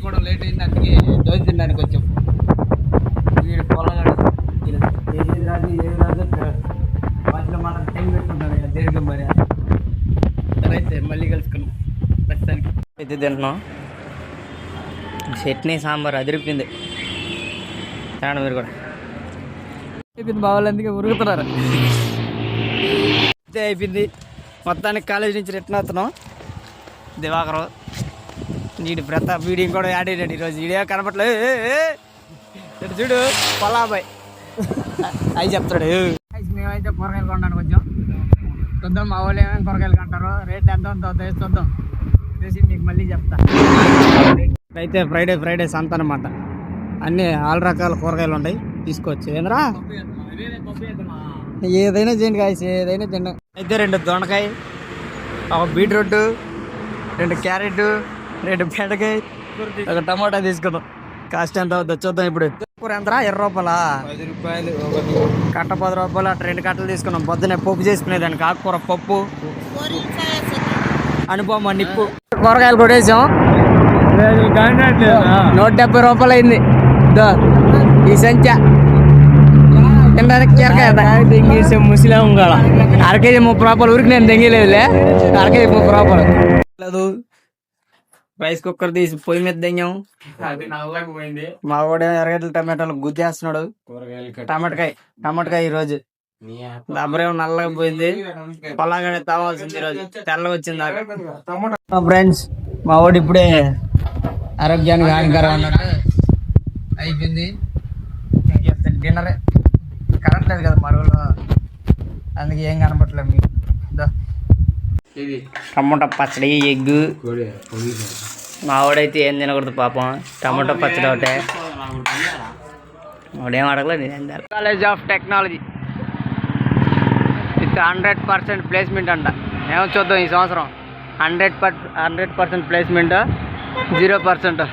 పడుకోవడం లేట్ అయింది, అందుకే దోశ తినడానికి వచ్చాం. వీడు పొలగాడు ఏది రాదు ఏది రాదు వాటిలో మనం టైం పెట్టుకుంటాడు కదా దేనికి మరి. అయితే మళ్ళీ కలుసుకున్నాం. ప్రస్తుతానికి అయితే తింటున్నాం. చట్నీ సాంబార్ అదిరిపింది. తినండి మీరు కూడా. అయిపోయింది బావాళ్ళు, అందుకే ఉరుగుతున్నారు. అయితే అయిపోయింది మొత్తానికి. కాలేజీ నుంచి రిటర్న్ అవుతున్నాం. దివాకరం వీడి ప్రతాప్ వీడియో కూడా యాడ్ అయ్యాడు ఈరోజు. వీడియో కనపట్లేదు. ఇటు చూడు పొలాబాయ్ అవి చెప్తాడు. మేమైతే కూరగాయలు కొనడానికి వచ్చాం. చూద్దాం మా వాళ్ళు ఏమేమి కూరగాయలు కొంటారు, రేట్ ఎంత ఉంటుందో చూద్దాం. చూసి మీకు మళ్ళీ చెప్తా. అయితే ఫ్రైడే సంత అనమాట. అన్నీ ఆల్ రకాల కూరగాయలు ఉంటాయి, తీసుకోవచ్చు. ఏంద్రా ఏదైనా చేయండి కాయ, ఏదైనా తిండి. అయితే 2 దొండకాయ, 1 బీట్రూట్, 2 క్యారెట్, 2 బెండకాయ, 1 టమాటా తీసుకుందాం. కాస్ట్ ఎంత అవుతుందో చూద్దాం. ఇప్పుడు కూర ఎంతరా? 20 రూపాయలా? 10 రూపాయలు కట్ట. 10 రూపాయలు. అట్లా 2 కట్టలు తీసుకున్నాం. పొద్దునే పప్పు చేసుకునేదానికి ఆకుకూర పప్పు, అనుపమ నిప్పు. కూరగాయలు కూడా వేసాం. 170 రూపాయలు అయింది ఈ సంఖ్య. తినడానికి దెంగేసే ముసలేం కూడా. అరకేజీ 30 రూపాయలు. ఊరికి నేను దెంగలేదులే. అరకేజీ 30 రూపాయలు లేదు. రైస్ కుక్కర్ తీసి పొయ్యి మీద దెంగాం. పోయింది. మా వాడు ఎర్రగడ్డలు టమాటాలు గుద్దేస్తున్నాడు. టమాటకాయ ఈరోజు దబ్బరేమో నల్లగా పోయింది. పొలాగానే తావాల్సింది ఈరోజు. తెల్లగా వచ్చింది. ఫ్రెండ్స్ మా వాడు ఇప్పుడే ఆరోగ్యానికి హానికరం అన్నట్టు అయిపోయింది. డిన్నరే. కరెంట్ లేదు కదా మరుగులో, అందుకే ఏం కనపట్లేదు మీకు. టమాటా పచ్చడి, ఎగ్గు. మా వాడైతే ఏం తినకూడదు పాపం. టమాటా పచ్చడి ఒకటే. వాడేం అడగలేదు, నేను తినాలి. College of technology with 100% placement అంట. ఏమో చూద్దాం ఈ సంవత్సరం. 100% ప్లేస్మెంట్, 0%